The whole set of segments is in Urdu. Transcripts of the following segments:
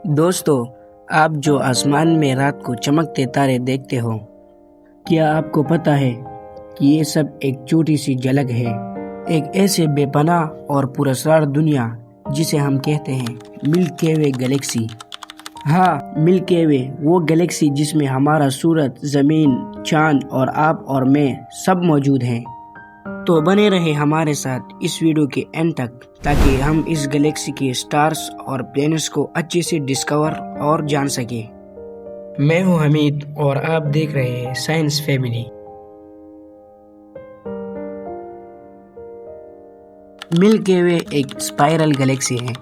دوستو، آپ جو آسمان میں رات کو چمکتے تارے دیکھتے ہو، کیا آپ کو پتہ ہے کہ یہ سب ایک چھوٹی سی جھلک ہے ایک ایسے بے پناہ اور پراسرار دنیا جسے ہم کہتے ہیں ملکی وے گلیکسی۔ ہاں، ملکی وے، وہ گلیکسی جس میں ہمارا سورج، زمین، چاند اور آپ اور میں سب موجود ہیں۔ تو بنے رہے ہمارے ساتھ اس ویڈیو کے اینڈ تک تاکہ ہم اس گلیکسی کے سٹارز اور پلینٹس کو اچھے سے ڈسکور اور جان سکیں۔ میں ہوں حمید اور آپ دیکھ رہے ہیں سائنس فیملی۔ ملکی وے ایک اسپائرل گلیکسی ہے،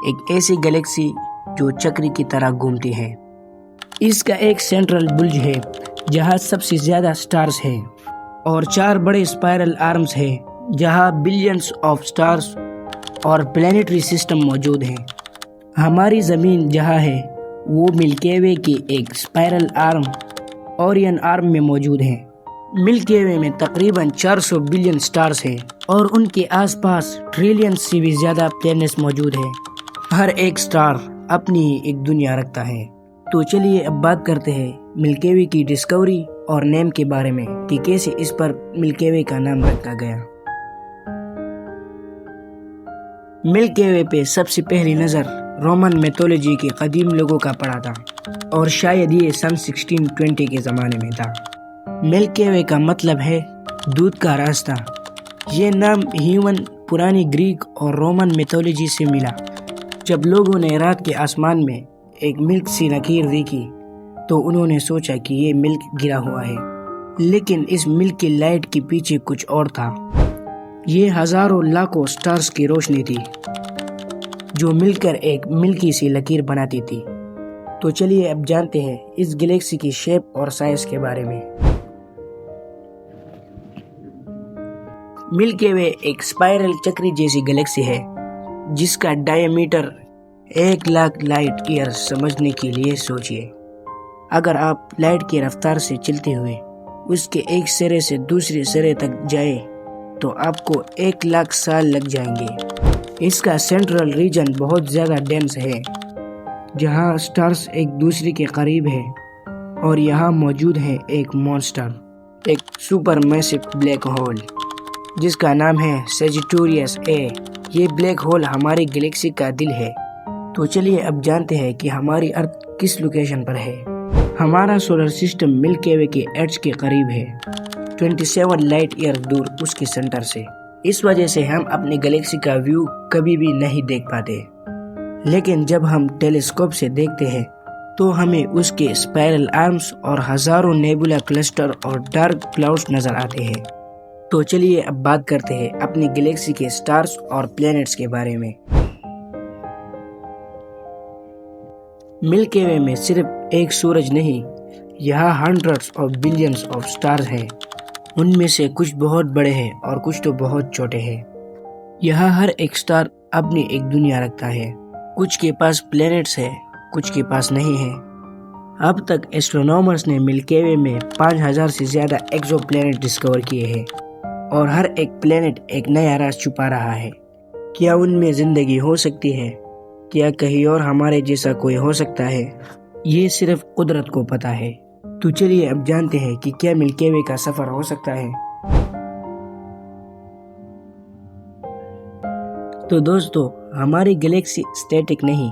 ایک ایسی گلیکسی جو چکری کی طرح گھومتی ہے۔ اس کا ایک سینٹرل بلج ہے جہاں سب سے زیادہ سٹارز ہیں، اور 4 بڑے اسپائرل آرمز ہیں جہاں بلینز آف سٹارز اور پلانیٹری سسٹم موجود ہیں۔ ہماری زمین جہاں ہے وہ ملکی وے کی ایک اسپائرل آرم اورین آرم میں موجود ہے۔ ملکی وے میں تقریباً 400 بلین سٹارز ہیں اور ان کے آس پاس ٹریلین سے بھی زیادہ پلینٹس موجود ہیں۔ ہر ایک سٹار اپنی ہی ایک دنیا رکھتا ہے۔ تو چلیے اب بات کرتے ہیں ملکی وے کی ڈسکوری اور نیم کے بارے میں کہ کیسے اس پر ملکی وے کا نام رکھا گیا۔ ملکی وے پہ سب سے پہلی نظر رومن میتھولوجی کے قدیم لوگوں کا پڑا تھا، اور شاید یہ سن 1620 کے زمانے میں تھا۔ ملکی وے کا مطلب ہے دودھ کا راستہ۔ یہ نام ہیومن پرانی گریک اور رومن میتھولوجی سے ملا۔ جب لوگوں نے رات کے آسمان میں ایک ملک سی لکیر دیکھی تو انہوں نے سوچا کہ یہ ملک گرا ہوا ہے، لیکن اس ملک کی لائٹ کے پیچھے کچھ اور تھا۔ یہ ہزاروں لاکھوں سٹارز کی روشنی تھی جو مل کر ایک ملکی سی لکیر بناتی تھی۔ تو چلیے اب جانتے ہیں اس گلیکسی کی شیپ اور سائز کے بارے میں۔ ملکی وے ایک اسپائرل چکری جیسی گلیکسی ہے جس کا ڈائی میٹر 1,00,000 لائٹ ایئر۔ سمجھنے کے لیے سوچئے، اگر آپ لائٹ کی رفتار سے چلتے ہوئے اس کے ایک سرے سے دوسرے سرے تک جائیں تو آپ کو 1,00,000 سال لگ جائیں گے۔ اس کا سینٹرل ریجن بہت زیادہ ڈینس ہے جہاں سٹارز ایک دوسرے کے قریب ہیں، اور یہاں موجود ہے ایک مونسٹر، ایک سپر میسو بلیک ہول جس کا نام ہے سیجیٹیریس اے۔ یہ بلیک ہول ہماری گلیکسی کا دل ہے۔ تو چلیے اب جانتے ہیں کہ ہماری ارتھ کس لوکیشن پر ہے۔ ہمارا سولر سسٹم ملکی وے کے ایج کے قریب ہے، 27 لائٹ ایئر دور اس کے سینٹر سے۔ اس وجہ سے ہم اپنی گلیکسی کا ویو کبھی بھی نہیں دیکھ پاتے، لیکن جب ہم ٹیلیسکوپ سے دیکھتے ہیں تو ہمیں اس کے اسپائرل آرمز اور ہزاروں نیبولا کلسٹر اور ڈارک کلاؤڈز نظر آتے ہیں۔ تو چلیے اب بات کرتے ہیں اپنی گلیکسی کے سٹارز اور پلینٹس کے بارے میں۔ ملکی وے میں صرف ایک سورج نہیں، یہاں hundreds of billions of stars ہیں۔ ان میں سے کچھ بہت بڑے ہیں اور کچھ تو بہت چھوٹے ہیں۔ یہاں ہر ایک سٹار اپنی ایک دنیا رکھتا ہے۔ کچھ کے پاس پلینٹس ہے، کچھ کے پاس نہیں ہے۔ اب تک ایسٹرونامرز نے ملکی وے میں 5,000 سے زیادہ ایکزو پلینٹ ڈسکور کیے ہیں، اور ہر ایک پلینٹ ایک نیا راز چھپا رہا ہے۔ کیا ان میں زندگی ہو سکتی ہے؟ کیا کہیں اور ہمارے جیسا کوئی ہو سکتا ہے؟ یہ صرف قدرت کو پتہ ہے۔ تو چلیے اب جانتے ہیں کہ کیا ملکی وے کا سفر ہو سکتا ہے۔ تو دوستو، ہماری گلیکسی اسٹیٹک نہیں،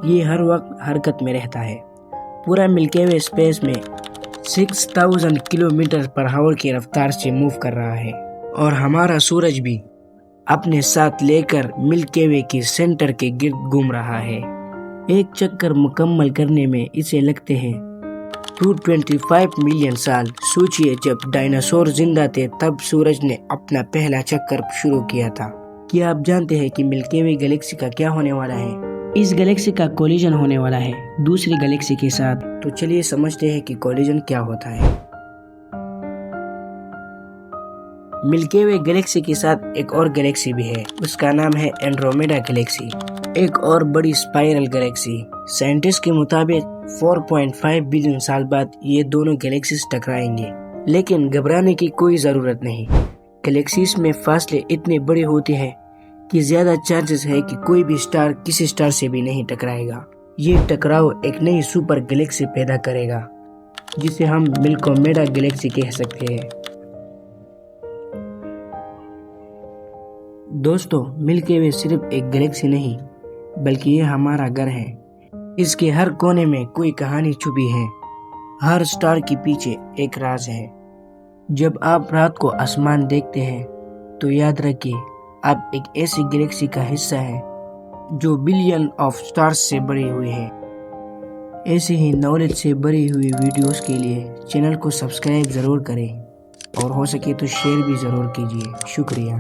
یہ ہر وقت حرکت میں رہتا ہے۔ پورا ملکی وے اسپیس میں 6,000 کلومیٹر پر آور کی رفتار سے موو کر رہا ہے، اور ہمارا سورج بھی اپنے ساتھ لے کر ملکی وے کے سینٹر کے گرد گھوم رہا ہے۔ ایک چکر مکمل کرنے میں اسے لگتے ہیں 225 ملین سال۔ سوچئے، جب ڈائناسور زندہ تھے تب سورج نے اپنا پہلا چکر شروع کیا تھا۔ کیا آپ جانتے ہیں کہ ملکی وے گلیکسی کا کیا ہونے والا ہے؟ اس گلیکسی کا کولیجن ہونے والا ہے دوسری گلیکسی کے ساتھ۔ تو چلیے سمجھتے ہیں کہ کولیجن کیا ہوتا ہے۔ ملکی وے گلیکسی کے ساتھ ایک اور گلیکسی بھی ہے، اس کا نام ہے اینڈرومیڈا گلیکسی، ایک اور بڑی اسپائرل گلیکسی۔ سائنٹسٹ کے مطابق 4.5 بلین سال بعد یہ دونوں گلیکسیز ٹکرائیں گے، لیکن گھبرانے کی کوئی ضرورت نہیں۔ گلیکسیز میں فاصلے اتنے بڑے ہوتے ہیں کہ زیادہ چانسز ہے کہ کوئی بھی سٹار کسی سٹار سے بھی نہیں ٹکرائے گا۔ یہ ٹکراؤ ایک نئی سپر گلیکسی پیدا کرے گا جسے ہم ملکومیڈا گلیکسی کہہ سکتے ہیں۔ دوستو، ملکی وے صرف ایک گلیکسی نہیں بلکہ یہ ہمارا گھر ہے۔ اس کے ہر کونے میں کوئی کہانی چھپی ہے، ہر سٹار کے پیچھے ایک راز ہے۔ جب آپ رات کو آسمان دیکھتے ہیں تو یاد رکھیے آپ ایک ایسی گلیکسی کا حصہ ہیں جو بلین آف سٹارز سے بڑی ہوئی ہے۔ ایسے ہی نالج سے بری ہوئی ویڈیوز کے لیے چینل کو سبسکرائب ضرور کریں اور ہو سکے تو شیئر بھی ضرور کیجیے۔ شکریہ۔